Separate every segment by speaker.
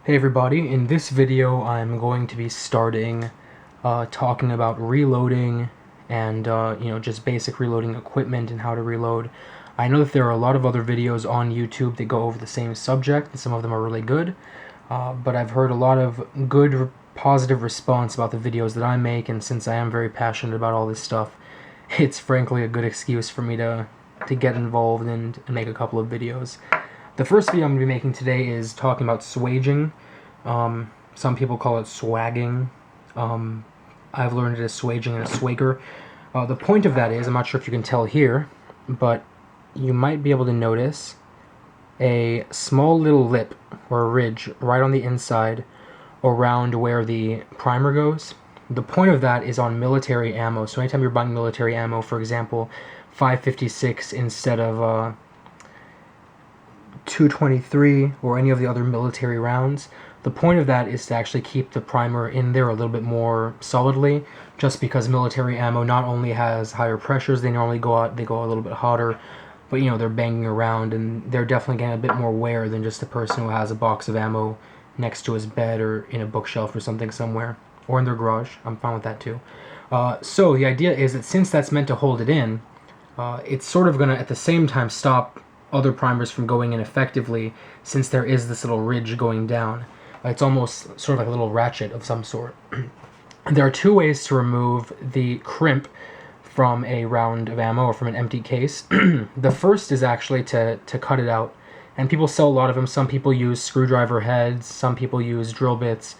Speaker 1: Hey everybody, in this video I'm going to be starting talking about reloading and just basic reloading equipment and how to reload. I know that there are a lot of other videos on YouTube that go over the same subject, and some of them are really good, but I've heard a lot of good positive response about the videos that I make, and since I am very passionate about all this stuff, it's frankly a good excuse for me to get involved and make a couple of videos. The first video I'm going to be making today is talking about swaging. Some people call it swagging. I've learned it as swaging and a swager. The point of that is, I'm not sure if you can tell here, but you might be able to notice a small little lip or a ridge right on the inside around where the primer goes. The point of that is on military ammo. So anytime you're buying military ammo, for example, 5.56 instead of 223 or any of the other military rounds, the point of that is to actually keep the primer in there a little bit more solidly, just because military ammo not only has higher pressures, they normally go a little bit hotter, but they're banging around and they're definitely getting a bit more wear than just a person who has a box of ammo next to his bed or in a bookshelf or something somewhere, or in their garage. I'm fine with that too. So the idea is that since that's meant to hold it in, it's sort of going to at the same time stop other primers from going in effectively, since there is this little ridge going down. It's almost sort of like a little ratchet of some sort. There are two ways to remove the crimp from a round of ammo or from an empty case. The first is actually to cut it out, and people sell a lot of them. Some people use screwdriver heads, some people use drill bits,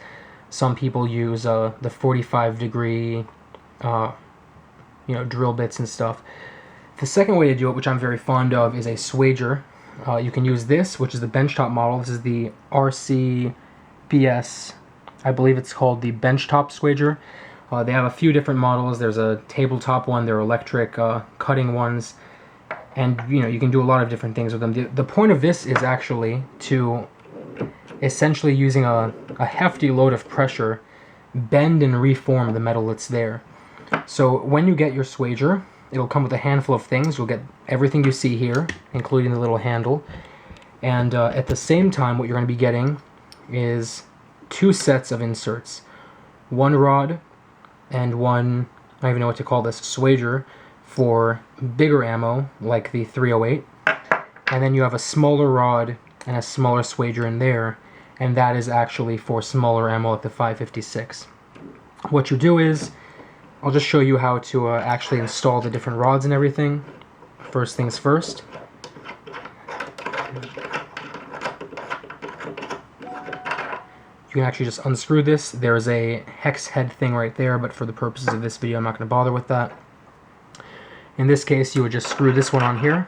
Speaker 1: some people use the 45-degree drill bits and stuff. The second way to do it, which I'm very fond of, is a swager. You can use this, which is the benchtop model. This is the RCBS, I believe it's called the benchtop swager. They have a few different models. There's a tabletop one, there are electric cutting ones, and you can do a lot of different things with them. The point of this is actually to essentially, using a hefty load of pressure, bend and reform the metal that's there. So when you get your swager, it'll come with a handful of things. You'll get everything you see here, including the little handle. And at the same time, what you're going to be getting is two sets of inserts. One rod and one, I don't even know what to call this, swager for bigger ammo, like the 308. And then you have a smaller rod and a smaller swager in there, and that is actually for smaller ammo like the 5.56. What you do is, I'll just show you how to actually install the different rods and everything. First things first. You can actually just unscrew this. There's a hex head thing right there, but for the purposes of this video, I'm not going to bother with that. In this case, you would just screw this one on here.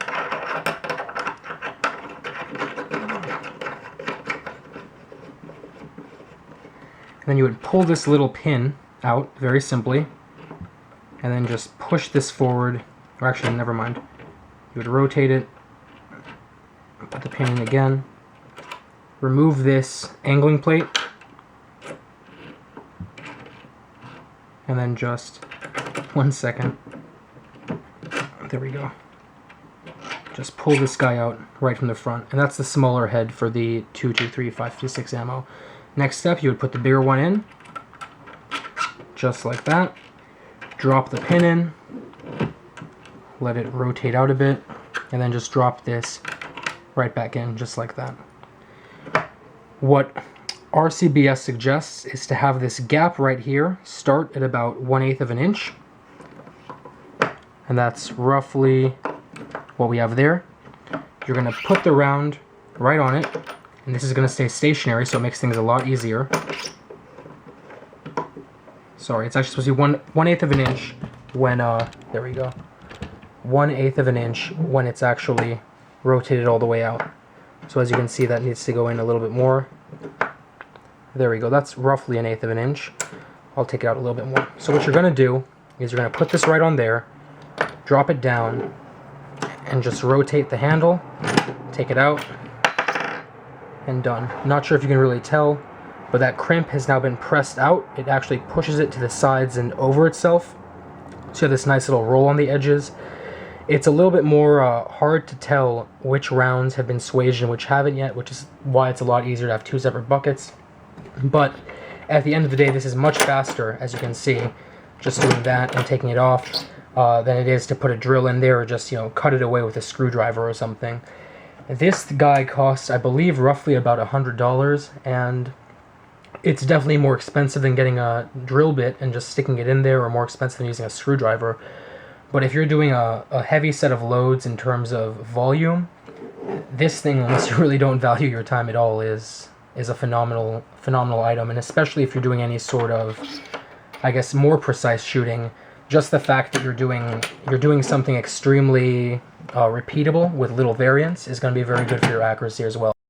Speaker 1: And then you would pull this little pin out very simply, and then just push this forward, or actually, never mind. You would rotate it, put the pin in again, remove this angling plate, and then just, 1 second, there we go. Just pull this guy out right from the front, and that's the smaller head for the 223 5.56 ammo. Next step, you would put the bigger one in, just like that. Drop the pin in, let it rotate out a bit, and then just drop this right back in, just like that. What RCBS suggests is to have this gap right here start at about 1/8 of an inch, and that's roughly what we have there. You're going to put the round right on it, and this is going to stay stationary, so it makes things a lot easier. Sorry, it's actually supposed to be 1/8 of an inch when, there we go. 1/8 of an inch when it's actually rotated all the way out. So as you can see, that needs to go in a little bit more. There we go, that's roughly 1/8 of an inch. I'll take it out a little bit more. So what you're going to do is you're going to put this right on there, drop it down, and just rotate the handle, take it out, and done. Not sure if you can really tell, but that crimp has now been pressed out. It actually pushes it to the sides and over itself. So you have this nice little roll on the edges. It's a little bit more hard to tell which rounds have been swaged and which haven't yet, which is why it's a lot easier to have two separate buckets. But at the end of the day, this is much faster, as you can see, just doing that and taking it off, than it is to put a drill in there or just, you know, cut it away with a screwdriver or something. This guy costs, I believe, roughly about $100, and it's definitely more expensive than getting a drill bit and just sticking it in there, or more expensive than using a screwdriver. But if you're doing a heavy set of loads in terms of volume, this thing, unless you really don't value your time at all, is a phenomenal item. And especially if you're doing any sort of, I guess, more precise shooting, just the fact that you're doing something extremely repeatable with little variance is going to be very good for your accuracy as well.